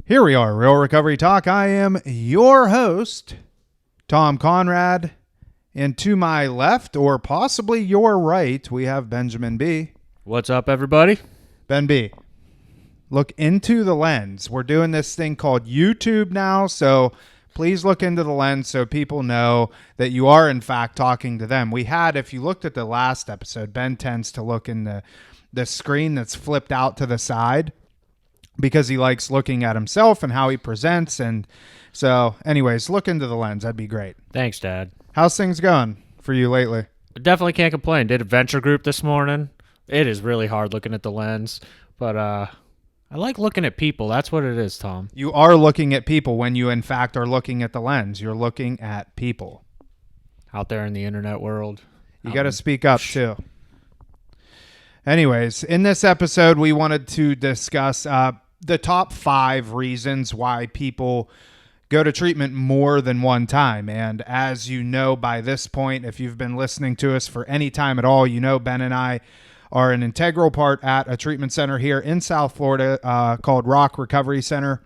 Here we are, Real Recovery Talk. I am your host, Tom Conrad. And to my left, or possibly your right, we have Benjamin B. What's up, everybody? Ben B. Look into the lens. We're doing this thing called YouTube now, so please look into the lens so people know that you are, in fact, talking to them. We had, if you looked at the last episode, Ben tends to look in the screen that's flipped out to the side, because he likes looking at himself and how he presents. And so, anyways, look into the lens. That'd be great. Thanks, Dad. How's things going for you lately? Definitely can't complain. Did a venture group this morning. It is really hard looking at the lens, but I like looking at people. That's what it is, Tom. You are looking at people when you, in fact, are looking at the lens. You're looking at people. Out there in the internet world. You got to speak up, too. Anyways, in this episode, we wanted to discuss the top 5 reasons why people go to treatment more than one time. And as you know by this point, if you've been listening to us for any time at all, you know Ben and I are an integral part at a treatment center here in South Florida called Rock Recovery Center.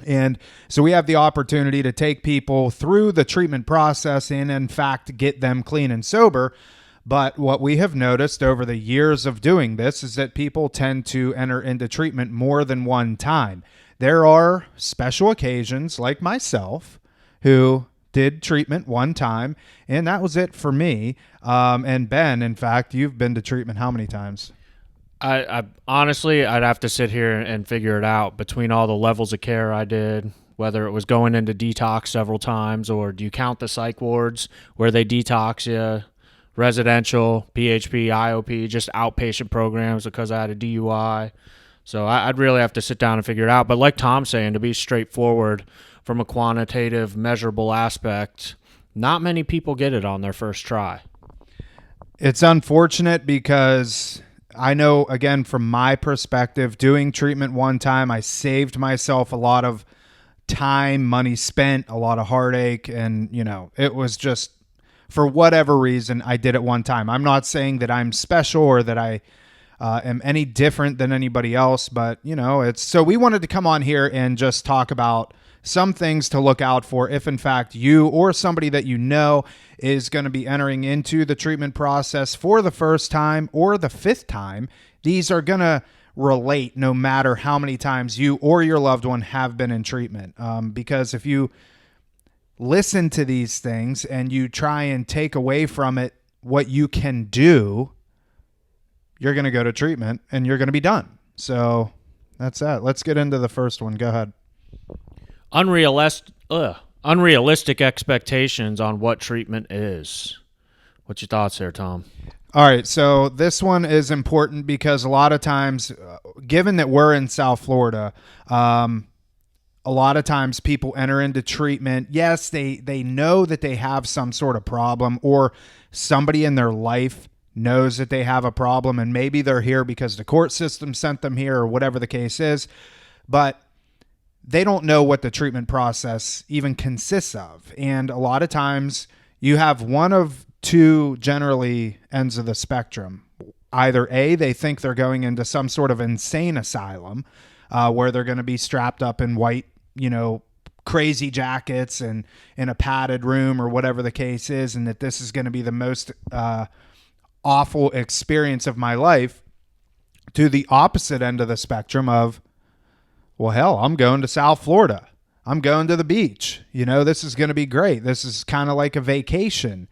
And so we have the opportunity to take people through the treatment process and, in fact, get them clean and sober. But what we have noticed over the years of doing this is that people tend to enter into treatment more than one time. There are special occasions, like myself, who did treatment one time, and that was it for me. And Ben, in fact, you've been to treatment how many times? I honestly, I'd have to sit here and figure it out between all the levels of care I did, whether it was going into detox several times, or do you count the psych wards where they detox you? Residential, PHP, IOP, just outpatient programs because I had a DUI. So I'd really have to sit down and figure it out. But like Tom's saying, to be straightforward from a quantitative, measurable aspect, not many people get it on their first try. It's unfortunate because I know, again, from my perspective, doing treatment one time, I saved myself a lot of time, money spent, a lot of heartache, and, it was just, for whatever reason, I did it one time. I'm not saying that I'm special or that I am any different than anybody else, but, it's so we wanted to come on here and just talk about some things to look out for if, in fact, you or somebody that you know is going to be entering into the treatment process for the first time or the 5th time. These are going to relate no matter how many times you or your loved one have been in treatment. Because if you listen to these things and you try and take away from it what you can do, you're going to go to treatment and you're going to be done. So that's that. Let's get into the first one. Go ahead. Unrealistic expectations on what treatment is. What's your thoughts there, Tom? All right, so this one is important because a lot of times, given that we're in South Florida, a lot of times people enter into treatment. Yes, they know that they have some sort of problem, or somebody in their life knows that they have a problem, and maybe they're here because the court system sent them here or whatever the case is, but they don't know what the treatment process even consists of. And a lot of times you have one of two generally ends of the spectrum. Either A, they think they're going into some sort of insane asylum where they're going to be strapped up in white, crazy jackets and in a padded room or whatever the case is, and that this is going to be the most awful experience of my life, to the opposite end of the spectrum of, well, hell, I'm going to South Florida. I'm going to the beach. This is going to be great. This is kind of like a vacation.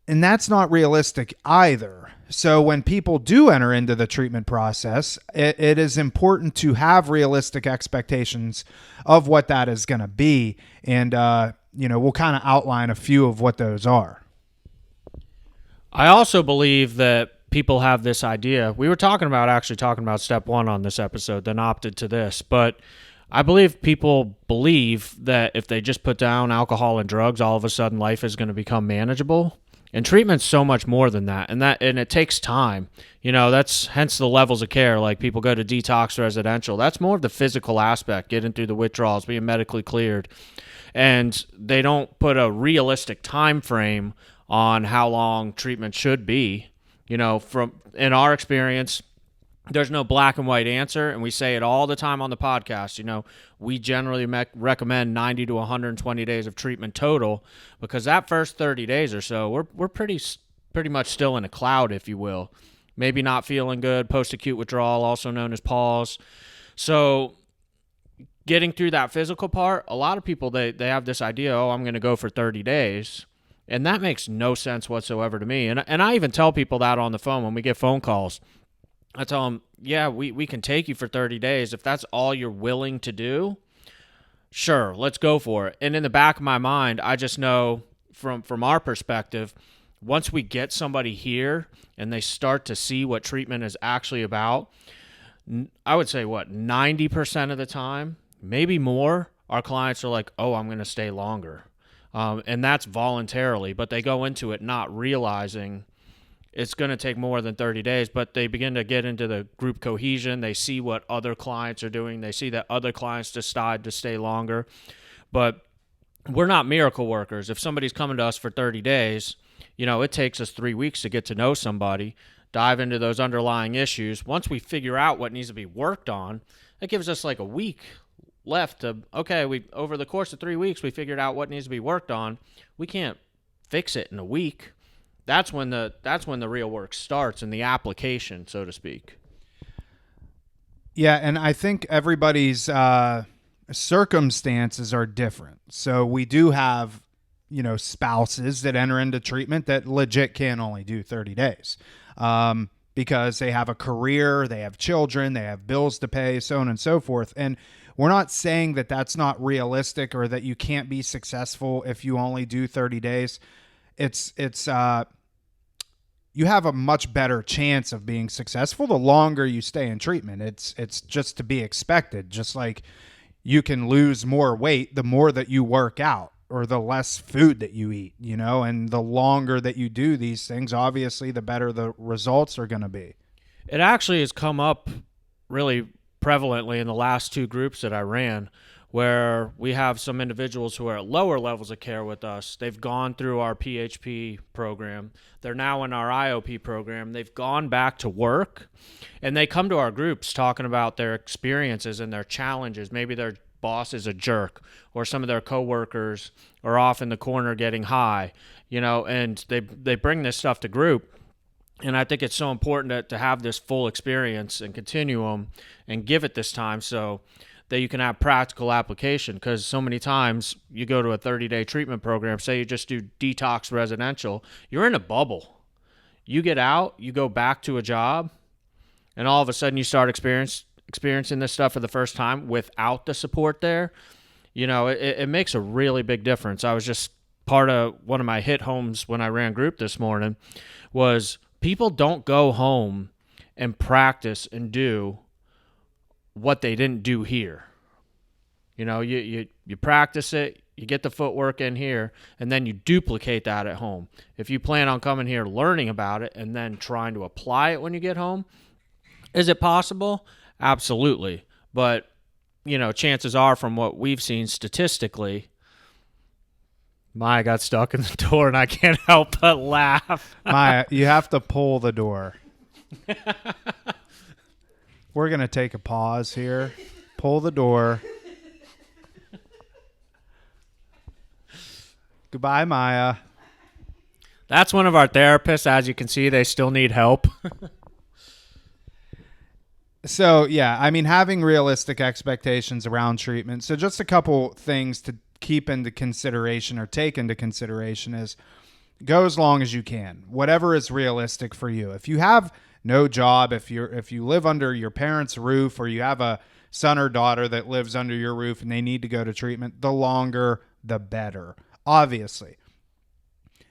And that's not realistic either. So when people do enter into the treatment process, it is important to have realistic expectations of what that is going to be. And, we'll kind of outline a few of what those are. I also believe that people have this idea. We were talking about step 1 on this episode, then opted to this. But I believe people believe that if they just put down alcohol and drugs, all of a sudden life is going to become manageable. And treatment's so much more than that. And it takes time. That's hence the levels of care. Like people go to detox residential. That's more of the physical aspect, getting through the withdrawals, being medically cleared. And they don't put a realistic time frame on how long treatment should be. From in our experience, there's no black and white answer, and we say it all the time on the podcast. We generally recommend 90 to 120 days of treatment total, because that first 30 days or so, we're pretty much still in a cloud, if you will. Maybe not feeling good, post-acute withdrawal, also known as pause. So getting through that physical part, a lot of people, they have this idea, oh, I'm going to go for 30 days. And that makes no sense whatsoever to me. And I even tell people that on the phone when we get phone calls. I tell them, yeah, we can take you for 30 days. If that's all you're willing to do, sure, let's go for it. And in the back of my mind, I just know from our perspective, once we get somebody here and they start to see what treatment is actually about, I would say 90% of the time, maybe more, our clients are like, oh, I'm going to stay longer. And that's voluntarily, but they go into it not realizing it's going to take more than 30 days, but they begin to get into the group cohesion. They see what other clients are doing. They see that other clients decide to stay longer. But we're not miracle workers. If somebody's coming to us for 30 days, it takes us 3 weeks to get to know somebody, dive into those underlying issues. Once we figure out what needs to be worked on, that gives us like a week left to, over the course of 3 weeks, we figured out what needs to be worked on. We can't fix it in a week. That's when the real work starts, and the application, so to speak. Yeah, and I think everybody's circumstances are different. So we do have, spouses that enter into treatment that legit can only do 30 days because they have a career, they have children, they have bills to pay, so on and so forth. And we're not saying that that's not realistic or that you can't be successful if you only do 30 days. It's you have a much better chance of being successful the longer you stay in treatment. It's just to be expected. Just like you can lose more weight the more that you work out or the less food that you eat, and the longer that you do these things, obviously the better the results are going to be. It actually has come up really prevalently in the last two groups that I ran, where we have some individuals who are at lower levels of care with us. They've gone through our PHP program. They're now in our IOP program. They've gone back to work, and they come to our groups talking about their experiences and their challenges. Maybe their boss is a jerk, or some of their coworkers are off in the corner getting high, and they bring this stuff to group. And I think it's so important to have this full experience and continuum and give it this time so that you can have practical application, because so many times you go to a 30-day treatment program, say you just do detox residential, you're in a bubble. You get out, you go back to a job, and all of a sudden you start experiencing this stuff for the first time without the support there. It makes a really big difference. I was just part of one of my hit homes when I ran group this morning was people don't go home and practice and do what they didn't do here. You practice it, you get the footwork in here, and then you duplicate that at home. If you plan on coming here learning about it and then trying to apply it when you get home, is it possible? Absolutely. But, chances are, from what we've seen statistically, Maya got stuck in the door and I can't help but laugh. Maya, you have to pull the door. We're going to take a pause here. Pull the door. Goodbye, Maya. That's one of our therapists. As you can see, they still need help. So, yeah, having realistic expectations around treatment. So just a couple things to keep into consideration or take into consideration is go as long as you can. Whatever is realistic for you. If you have no job, if you live under your parents' roof, or you have a son or daughter that lives under your roof and they need to go to treatment, the longer the better. Obviously,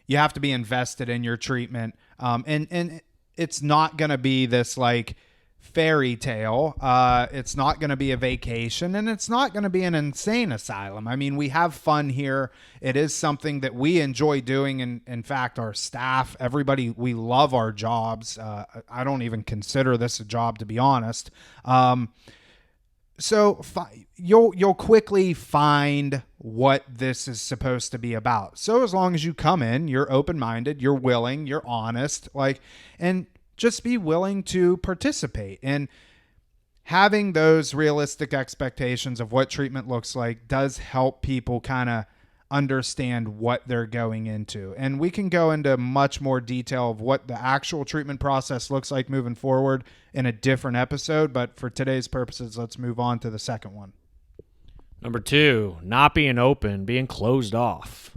you have to be invested in your treatment, and it's not going to be this like fairy tale. It's not going to be a vacation, and it's not going to be an insane asylum. We have fun here. It is something that we enjoy doing. And in fact, our staff, everybody, we love our jobs. I don't even consider this a job, to be honest. So you'll quickly find what this is supposed to be about. So as long as you come in, you're open-minded, you're willing, you're honest, and just be willing to participate. And having those realistic expectations of what treatment looks like does help people kind of understand what they're going into. And we can go into much more detail of what the actual treatment process looks like moving forward in a different episode. But for today's purposes, let's move on to the second one. Number 2, not being open, being closed off.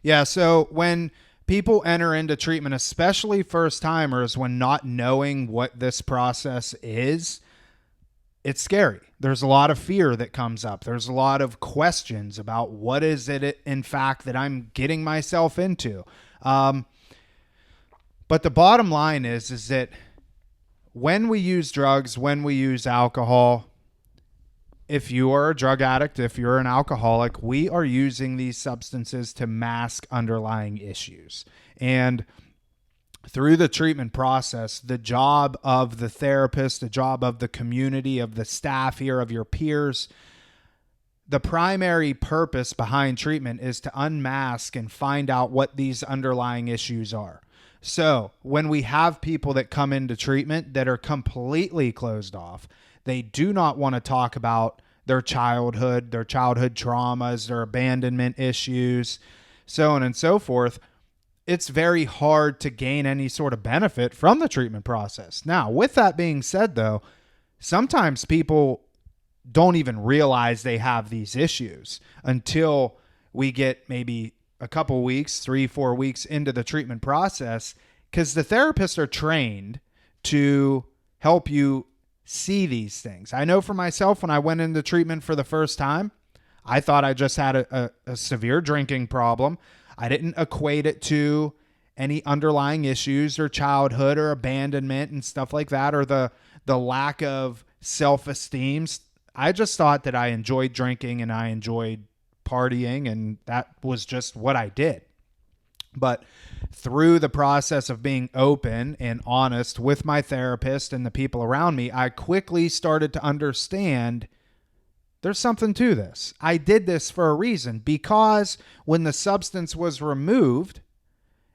Yeah, so when people enter into treatment, especially first timers, when not knowing what this process is, it's scary. There's a lot of fear that comes up. There's a lot of questions about what is it in fact that I'm getting myself into. But the bottom line is that when we use drugs, when we use alcohol, if you are a drug addict, if you're an alcoholic, we are using these substances to mask underlying issues. And through the treatment process, the job of the therapist, the job of the community, of the staff here, of your peers, the primary purpose behind treatment is to unmask and find out what these underlying issues are. So when we have people that come into treatment that are completely closed off, they do not want to talk about their childhood traumas, their abandonment issues, so on and so forth, it's very hard to gain any sort of benefit from the treatment process. Now, with that being said, though, sometimes people don't even realize they have these issues until we get maybe a couple weeks, 3-4 weeks into the treatment process, because the therapists are trained to help you see these things. I know for myself, when I went into treatment for the first time, I thought I just had a severe drinking problem. I didn't equate it to any underlying issues or childhood or abandonment and stuff like that, or the lack of self-esteem. I just thought that I enjoyed drinking and I enjoyed partying, and that was just what I did. But through the process of being open and honest with my therapist and the people around me, I quickly started to understand there's something to this. I did this for a reason, because when the substance was removed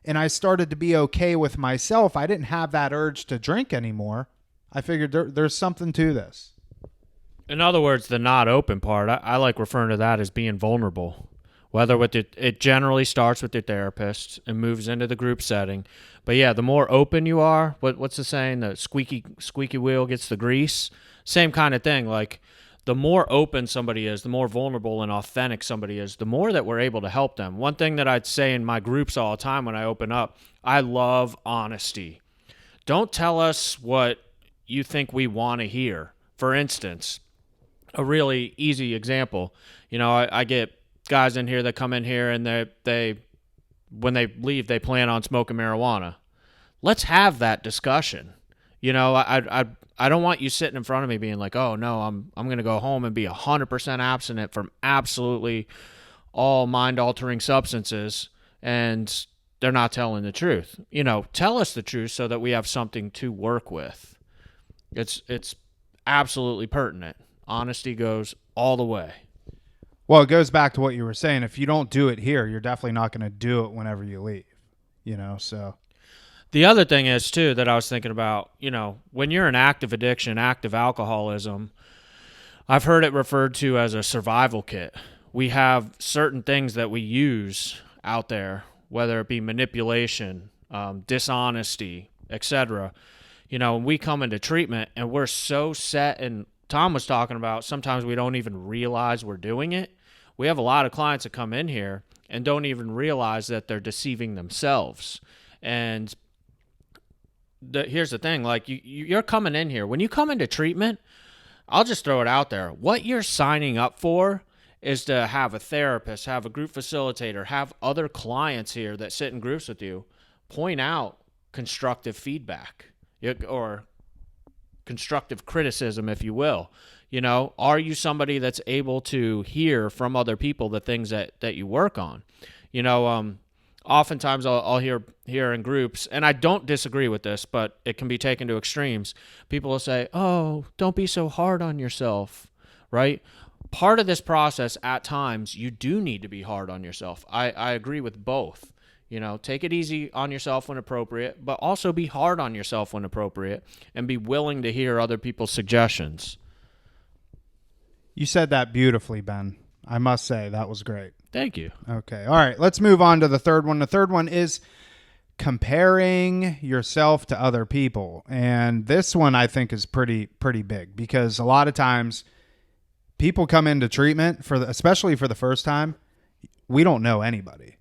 and I started to be okay with myself, I didn't have that urge to drink anymore. I figured there's something to this. In other words, the not open part, I like referring to that as being vulnerable. Whether with it generally starts with your therapist and moves into the group setting. But yeah, the more open you are, what's the saying? The squeaky wheel gets the grease. Same kind of thing. Like, the more open somebody is, the more vulnerable and authentic somebody is, the more that we're able to help them. One thing that I'd say in my groups all the time when I open up, I love honesty. Don't tell us what you think we want to hear. For instance, a really easy example, I get guys in here that come in here and they when they leave, they plan on smoking marijuana. Let's have that discussion. I don't want you sitting in front of me being like, oh no, I'm going to go home and be 100% abstinent from absolutely all mind-altering substances, and they're not telling the truth. Tell us the truth so that we have something to work with. It's absolutely pertinent. Honesty goes all the way. Well, it goes back to what you were saying. If you don't do it here, you're definitely not going to do it whenever you leave, so. The other thing is, too, that I was thinking about, when you're in active addiction, active alcoholism, I've heard it referred to as a survival kit. We have certain things that we use out there, whether it be manipulation, dishonesty, etc. We come into treatment and we're so set, and Tom was talking about sometimes we don't even realize we're doing it. We have a lot of clients that come in here and don't even realize that they're deceiving themselves. And here's the thing, like you're coming in here. When you come into treatment, I'll just throw it out there. What you're signing up for is to have a therapist, have a group facilitator, have other clients here that sit in groups with you, point out constructive feedback or constructive criticism, if you will. Are you somebody that's able to hear from other people the things that you work on? Oftentimes I'll hear in groups, and I don't disagree with this, but it can be taken to extremes. People will say, oh, don't be so hard on yourself, right? Part of this process, at times, you do need to be hard on yourself. I agree with both. Take it easy on yourself when appropriate, but also be hard on yourself when appropriate and be willing to hear other people's suggestions. You said that beautifully, Ben. I must say that was great. Thank you. Okay. All right. Let's move on to the third one. The third one is comparing yourself to other people. And this one I think is pretty big, because a lot of times people come into treatment especially for the first time. We don't know anybody.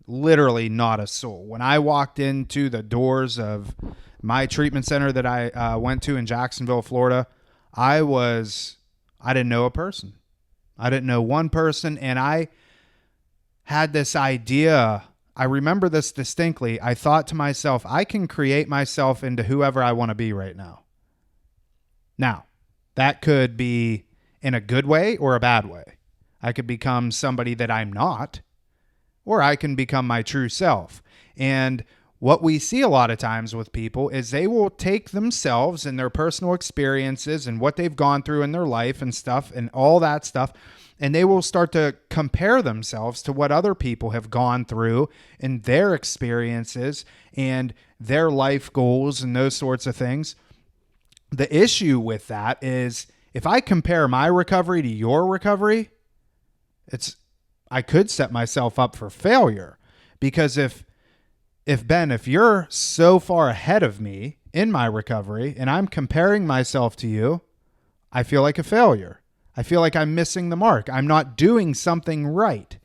Literally not a soul. When I walked into the doors of my treatment center that I went to in Jacksonville, Florida, I didn't know a person. I didn't know one person, and I had this idea. I remember this distinctly. I thought to myself, I can create myself into whoever I want to be right now. Now, that could be in a good way or a bad way. I could become somebody that I'm not, or I can become my true self. And what we see a lot of times with people is they will take themselves and their personal experiences and what they've gone through in their life and stuff and all that stuff, and they will start to compare themselves to what other people have gone through and their experiences and their life goals and those sorts of things. The issue with that is if I compare my recovery to your recovery, I could set myself up for failure, because if you're so far ahead of me in my recovery and I'm comparing myself to you, I feel like a failure. I feel like I'm missing the mark. I'm not doing something right.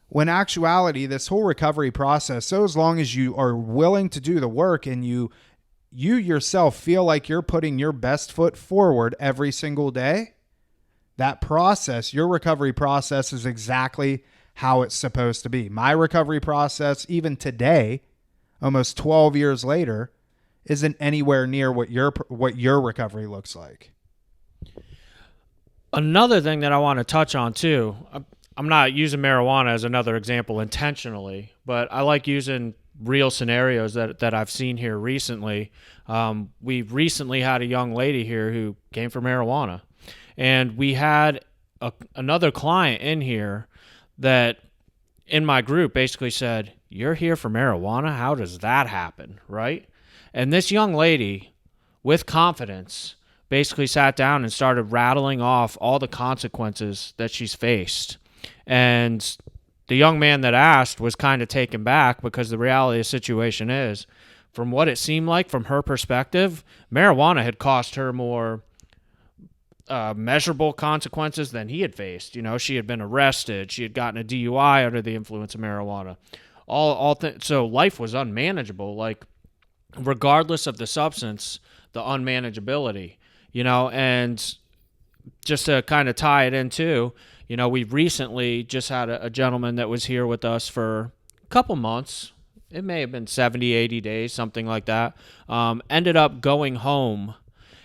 When actuality, this whole recovery process, so as long as you are willing to do the work and you yourself feel like you're putting your best foot forward every single day, that process, your recovery process, is exactly how it's supposed to be. My recovery process, even today, almost 12 years later, isn't anywhere near what your recovery looks like. Another thing that I want to touch on too, I'm not using marijuana as another example intentionally, but I like using real scenarios that I've seen here recently. We recently had a young lady here who came for marijuana, and we had another client in here that in my group basically said, "You're here for marijuana? How does that happen?" Right? And this young lady, with confidence, basically sat down and started rattling off all the consequences that she's faced. And the young man that asked was kind of taken back, because the reality of the situation is, from what it seemed like from her perspective, marijuana had cost her more measurable consequences than he had faced. She had been arrested. She had gotten a DUI under the influence of marijuana. So life was unmanageable, like regardless of the substance, the unmanageability, and just to kind of tie it in too, we recently just had a gentleman that was here with us for a couple months. It may have been 70, 80 days, something like that. Ended up going home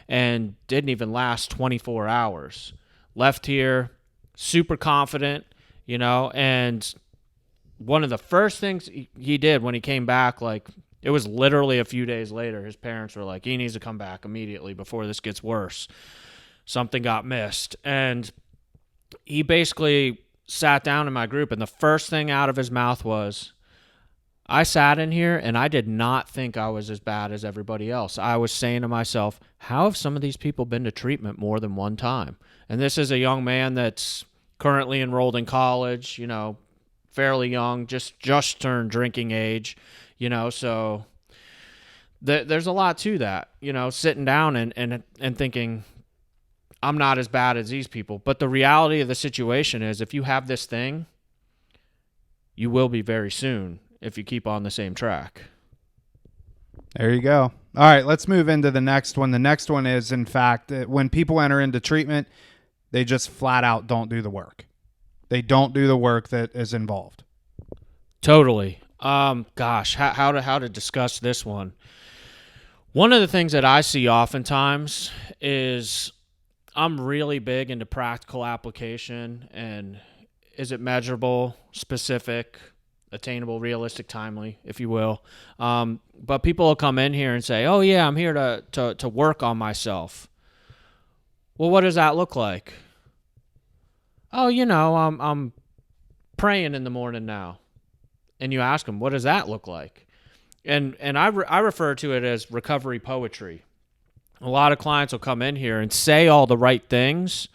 and didn't even last 24 hours. Left here super confident, and one of the first things he did when he came back, like, it was literally a few days later, his parents were like, he needs to come back immediately before this gets worse. Something got missed. And he basically sat down in my group, and the first thing out of his mouth was, I sat in here and I did not think I was as bad as everybody else. I was saying to myself, how have some of these people been to treatment more than one time? And this is a young man that's currently enrolled in college, fairly young, just turned drinking age, so there's a lot to that, sitting down and thinking, I'm not as bad as these people. But the reality of the situation is, if you have this thing, you will be very soon if you keep on the same track. There you go. All right, let's move into the next one. The next one is, in fact, when people enter into treatment, they just flat out don't do the work. They don't do the work that is involved. Totally. Gosh, how to discuss this one. One of the things that I see oftentimes is, I'm really big into practical application, and is it measurable, specific, attainable, realistic, timely, if you will. But people will come in here and say, oh yeah, I'm here to work on myself. Well, what does that look like? Oh, I'm praying in the morning now. and you ask them, what does that look like? And I refer to it as recovery poetry. A lot of clients will come in here and say all the right things,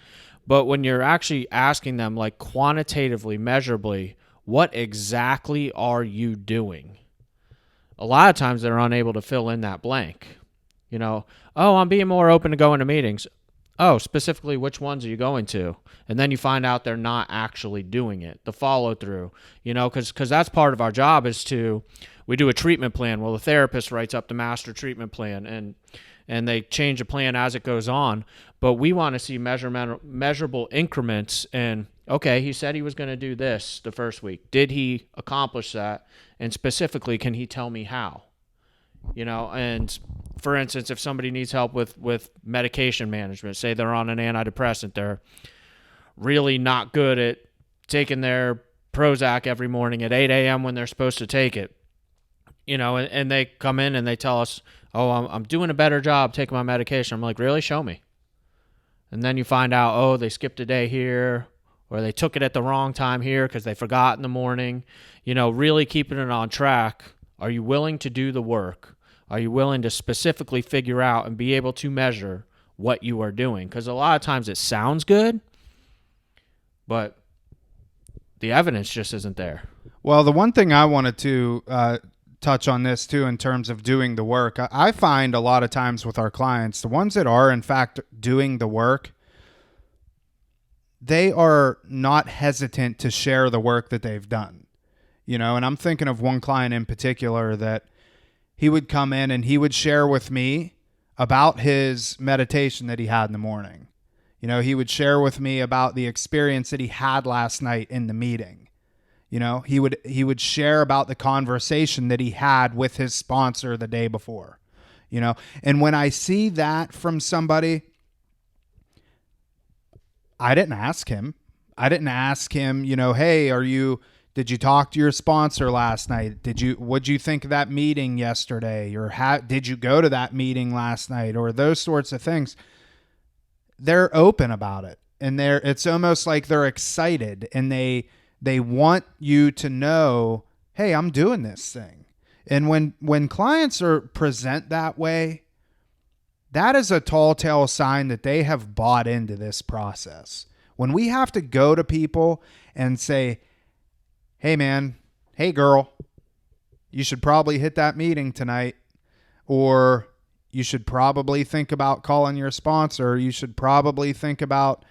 but when you're actually asking them, like, quantitatively, measurably, what exactly are you doing? A lot of times they're unable to fill in that blank. Oh, I'm being more open to going to meetings. Oh, specifically, which ones are you going to? And then you find out they're not actually doing it. The follow through, because that's part of our job is we do a treatment plan. Well, the therapist writes up the master treatment plan, and they change the plan as it goes on. But we want to see measurable increments. And okay, he said he was going to do this the first week. Did he accomplish that? And specifically, can he tell me how? And for instance, if somebody needs help with medication management, say they're on an antidepressant, they're really not good at taking their Prozac every morning at 8 a.m. when they're supposed to take it, and they come in and they tell us, oh, I'm doing a better job taking my medication. I'm like, really? Show me. And then you find out, oh, they skipped a day here, or they took it at the wrong time here because they forgot in the morning. Really keeping it on track. Are you willing to do the work? Are you willing to specifically figure out and be able to measure what you are doing? Because a lot of times it sounds good, but the evidence just isn't there. Well, the one thing I wanted to touch on this too in terms of doing the work, I find a lot of times with our clients, the ones that are in fact doing the work, they are not hesitant to share the work that they've done. And I'm thinking of one client in particular that he would come in and he would share with me about his meditation that he had in the morning. He would share with me about the experience that he had last night in the meeting. He would share about the conversation that he had with his sponsor the day before. And when I see that from somebody, I didn't ask him. Hey, did you talk to your sponsor last night? What'd you think of that meeting yesterday? Or did you go to that meeting last night? Or those sorts of things. They're open about it. And it's almost like they're excited and they want you to know, hey, I'm doing this thing. And when clients present that way, that is a tall tale sign that they have bought into this process. When we have to go to people and say, hey man, hey girl, you should probably hit that meeting tonight, or you should probably think about calling your sponsor. You should probably think about,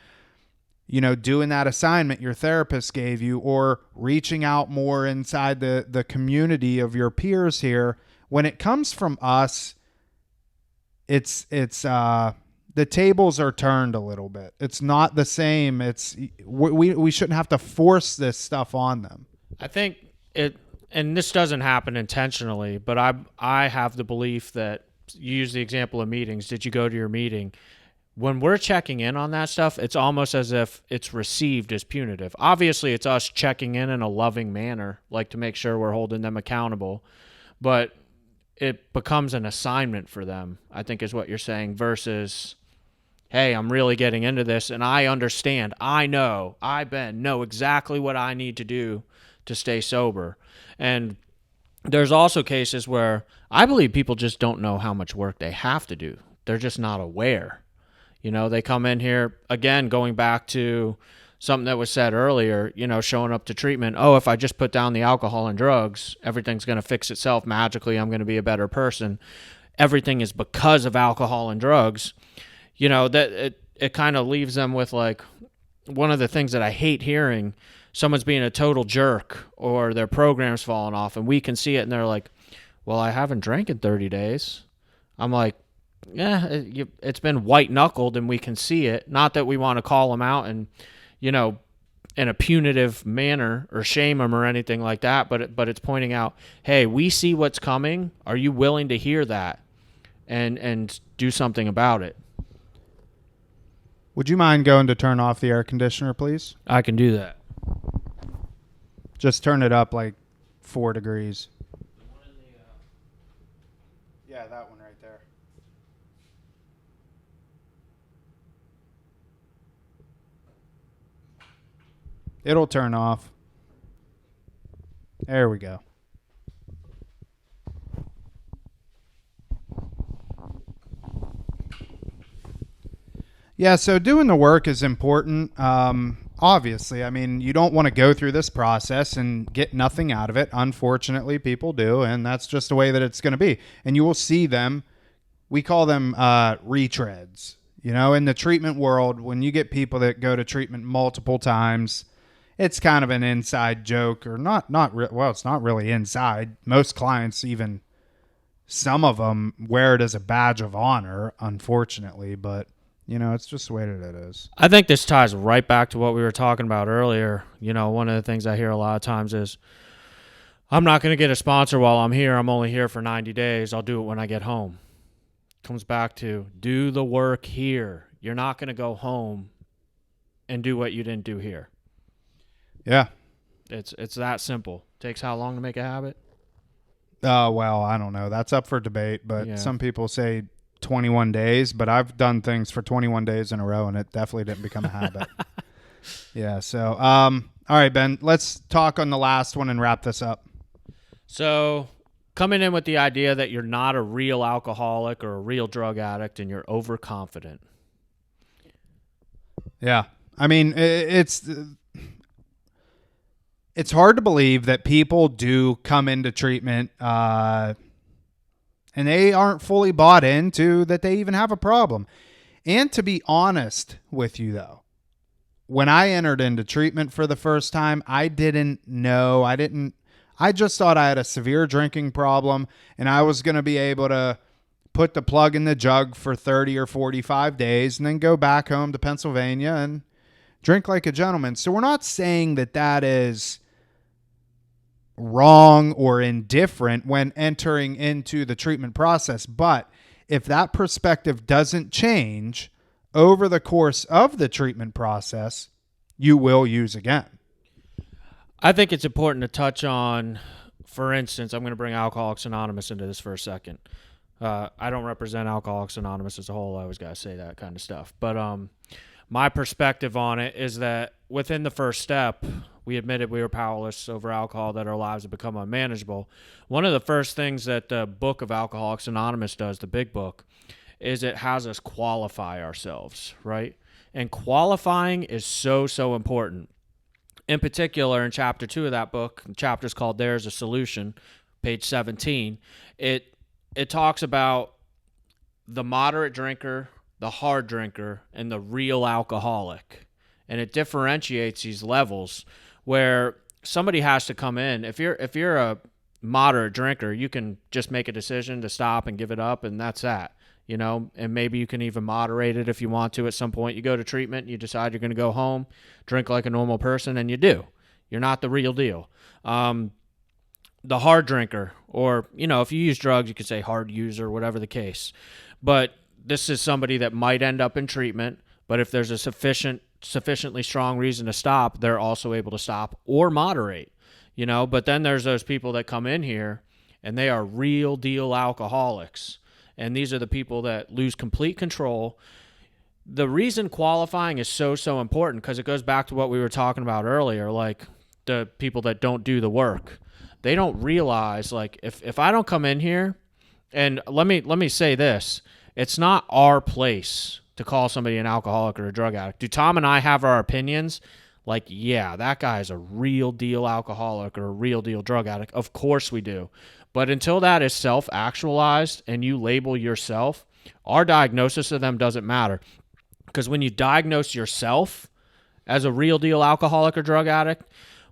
doing that assignment your therapist gave you, or reaching out more inside the community of your peers here. When it comes from us, it's the tables are turned a little bit. It's not the same. We shouldn't have to force this stuff on them. I think and this doesn't happen intentionally, but I have the belief that, you use the example of meetings. Did you go to your meeting? When we're checking in on that stuff, it's almost as if it's received as punitive. Obviously, it's us checking in a loving manner, like to make sure we're holding them accountable, but it becomes an assignment for them, I think is what you're saying, versus, hey, I'm really getting into this and I understand, I know exactly what I need to do to stay sober. And there's also cases where I believe people just don't know how much work they have to do. They're just not aware. They come in here, again, going back to something that was said earlier, showing up to treatment. Oh, if I just put down the alcohol and drugs, everything's going to fix itself magically. I'm going to be a better person. Everything is because of alcohol and drugs. That it kind of leaves them with, like, one of the things that I hate hearing, someone's being a total jerk or their program's falling off, and we can see it, and they're like, well, I haven't drank in 30 days. I'm like, yeah, it's been white-knuckled, and we can see it. Not that we want to call them out and, in a punitive manner or shame them or anything like that, but it's pointing out, hey, we see what's coming. Are you willing to hear that and do something about it? Would you mind going to turn off the air conditioner, please? I can do that. Just turn it up like 4 degrees. Yeah, that one right there. It'll turn off. There we go. Yeah, so doing the work is important. Obviously, I mean, you don't want to go through this process and get nothing out of it. Unfortunately, people do, and that's just the way that it's going to be. And you will see them. We call them retreads. You know, in the treatment world, when you get people that go to treatment multiple times, it's kind of an inside joke, or well, it's not really inside. Most clients, even some of them, wear it as a badge of honor, unfortunately, but you know, it's just the way that it is. I think this ties right back to what we were talking about earlier. You know, one of the things I hear a lot of times is, I'm not going to get a sponsor while I'm here. I'm only here for 90 days. I'll do it when I get home. Comes back to do the work here. You're not going to go home and do what you didn't do here. Yeah. It's that simple. Takes how long to make a habit? Well, I don't know. That's up for debate, but some people say 21 days, but I've done things for 21 days in a row, and it definitely didn't become a habit. Yeah. So, all right, Ben, let's talk on the last one and wrap this up. So, coming in with the idea that you're not a real alcoholic or a real drug addict and you're overconfident. Yeah. I mean, it's hard to believe that people do come into treatment and they aren't fully bought into that they even have a problem. And to be honest with you, though, when I entered into treatment for the first time, I didn't know. I just thought I had a severe drinking problem and I was going to be able to put the plug in the jug for 30 or 45 days and then go back home to Pennsylvania and drink like a gentleman. So we're not saying that that is wrong or indifferent when entering into the treatment process. But if that perspective doesn't change over the course of the treatment process, you will use again. I think it's important to touch on, for instance, I'm going to bring Alcoholics Anonymous into this for a second. I don't represent Alcoholics Anonymous as a whole. I always got to say that kind of stuff. But my perspective on it is that within the first step, we admitted we were powerless over alcohol, that our lives had become unmanageable. One of the first things that the book of Alcoholics Anonymous does, the big book, is it has us qualify ourselves, right? And qualifying is so, so important. In particular, in chapter 2 of that book, the chapter is called There's a Solution, page 17, it talks about the moderate drinker, the hard drinker, and the real alcoholic. And it differentiates these levels where somebody has to come in. If you're a moderate drinker, you can just make a decision to stop and give it up, and that's that. You know, and maybe you can even moderate it if you want to at some point. You go to treatment, you decide you're going to go home, drink like a normal person, and you do. You're not the real deal. The hard drinker, or, you know, if you use drugs, you could say hard user, whatever the case. But this is somebody that might end up in treatment, but if there's a sufficiently strong reason to stop, they're also able to stop or moderate, you know. But then there's those people that come in here and they are real deal alcoholics. And these are the people that lose complete control. The reason qualifying is so, so important, because it goes back to what we were talking about earlier, like the people that don't do the work. They don't realize, like, if I don't come in here, and let me say this, it's not our place to call somebody an alcoholic or a drug addict. Do Tom and I have our opinions? Like, yeah, that guy is a real deal alcoholic or a real deal drug addict. Of course we do. But until that is self-actualized and you label yourself, our diagnosis of them doesn't matter. Because when you diagnose yourself as a real deal alcoholic or drug addict,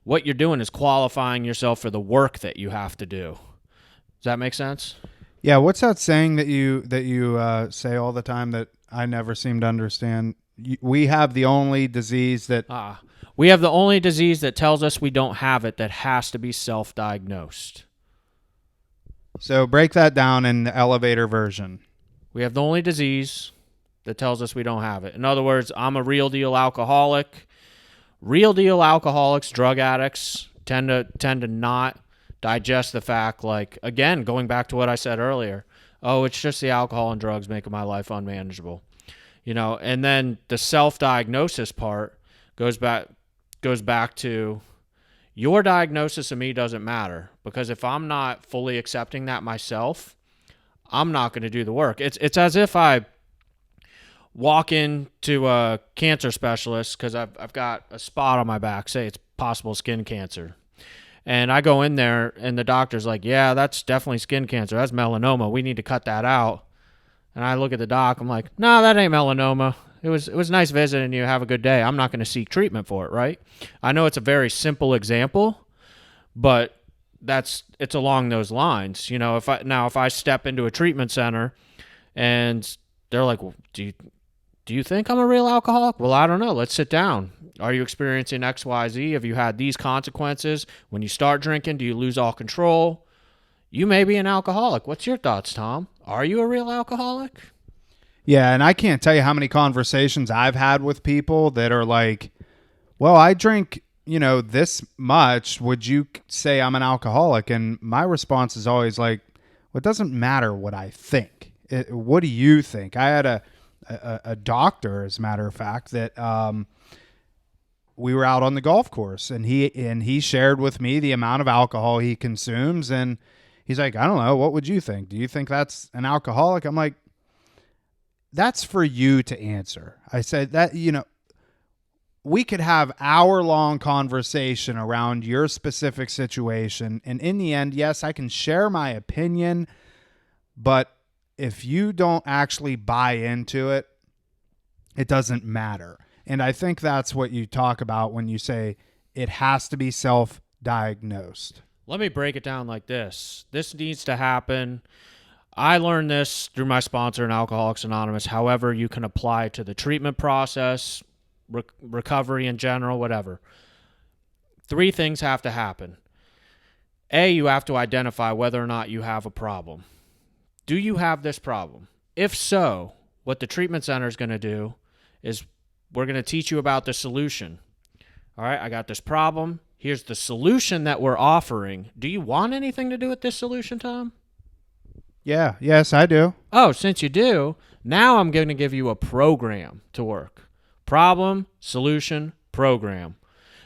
what you're doing is qualifying yourself for the work that you have to do. Does that make sense? Yeah. What's that saying that you say all the time that I never seem to understand? We have the only disease that... We have the only disease that tells us we don't have it, that has to be self-diagnosed. So break that down in the elevator version. We have the only disease that tells us we don't have it. In other words, I'm a real deal alcoholic. Real deal alcoholics, drug addicts tend to not digest the fact, like, again, going back to what I said earlier, oh, it's just the alcohol and drugs making my life unmanageable. You know, and then the self-diagnosis part goes back to, Your diagnosis of me doesn't matter, because if I'm not fully accepting that myself, I'm not going to do the work. It's as if I walk into a cancer specialist because I've got a spot on my back, say it's possible skin cancer. And I go in there and the doctor's like, yeah, that's definitely skin cancer. That's melanoma. We need to cut that out. And I look at the doc. I'm like, no, that ain't melanoma. It was nice visiting you. Have a good day. I'm not going to seek treatment for it, right? I know it's a very simple example, but it's along those lines. You know, if I step into a treatment center and they're like, well, do you think I'm a real alcoholic? Well, I don't know. Let's sit down. Are you experiencing XYZ? Have you had these consequences? When you start drinking, do you lose all control? You may be an alcoholic. What's your thoughts, Tom? Are you a real alcoholic? Yeah, and I can't tell you how many conversations I've had with people that are like, well, I drink, this much. Would you say I'm an alcoholic? And my response is always like, well, it doesn't matter what I think. What do you think? I had a doctor, as a matter of fact, that we were out on the golf course, and he shared with me the amount of alcohol he consumes, and he's like, I don't know, what would you think? Do you think that's an alcoholic? I'm like, that's for you to answer. I said that, we could have hour-long conversation around your specific situation, and in the end, yes, I can share my opinion, but if you don't actually buy into it, it doesn't matter. And I think that's what you talk about when you say it has to be self-diagnosed. Let me break it down like this. This needs to happen. I learned this through my sponsor in Alcoholics Anonymous. However, you can apply to the treatment process, recovery in general, whatever. 3 things have to happen. A, you have to identify whether or not you have a problem. Do you have this problem? If so, what the treatment center is going to do is we're going to teach you about the solution. All right, I got this problem. Here's the solution that we're offering. Do you want anything to do with this solution, Tom? Yeah, yes, I do. Oh, since you do, now I'm going to give you a program to work. Problem, solution, program.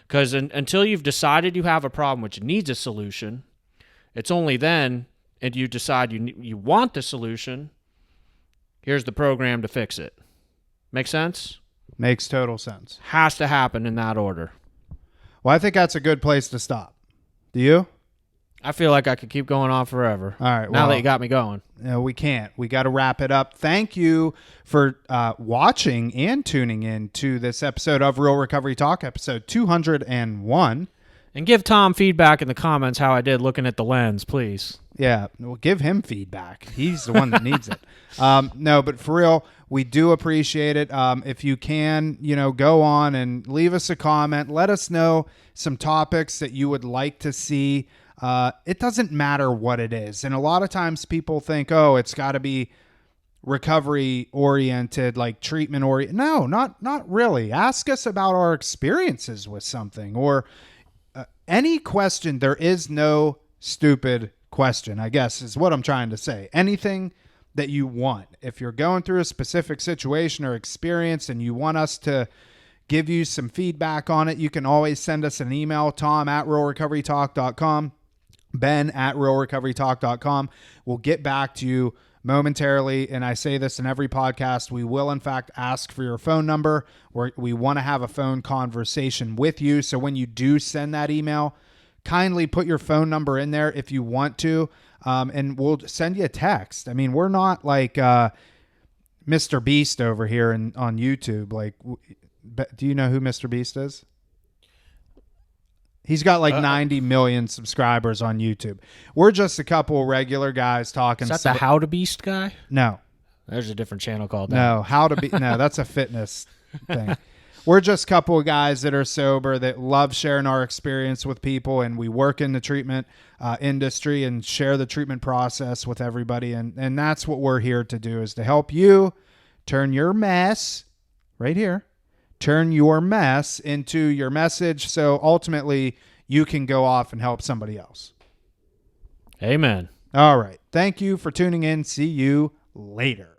Because until you've decided you have a problem which needs a solution, it's only then, and you decide you want the solution, here's the program to fix it. Make sense? Makes total sense. Has to happen in that order. Well, I think that's a good place to stop. Do you? I feel like I could keep going on forever. All right. Now that you got me going. No, we can't. We got to wrap it up. Thank you for watching and tuning in to this episode of Real Recovery Talk, episode 201. And give Tom feedback in the comments how I did looking at the lens, please. Yeah, well, give him feedback. He's the one that needs it. No, but for real, we do appreciate it. If you can, go on and leave us a comment. Let us know some topics that you would like to see. It doesn't matter what it is. And a lot of times people think, oh, it's got to be recovery oriented, like treatment oriented. No, not really. Ask us about our experiences with something or any question. There is no stupid question, I guess, is what I'm trying to say. Anything that you want. If you're going through a specific situation or experience and you want us to give you some feedback on it, you can always send us an email, tom@realrecoverytalk.com, ben@realrecoverytalk.com. We'll get back to you momentarily, and I say this in every podcast. We will, in fact, ask for your phone number. We want to have a phone conversation with you, so when you do send that email, kindly put your phone number in there if you want to, and we'll send you a text. I mean, we're not like Mr. Beast over here on YouTube. Like, do you know who Mr. Beast is? He's got like 90 million subscribers on YouTube. We're just a couple regular guys talking. Is that the How to Beast guy? No. There's a different channel called that. No, no, that's a fitness thing. We're just a couple of guys that are sober that love sharing our experience with people, and we work in the treatment industry and share the treatment process with everybody. And that's what we're here to do, is to help you turn your mess right here, turn your mess into your message. So ultimately you can go off and help somebody else. Amen. All right. Thank you for tuning in. See you later.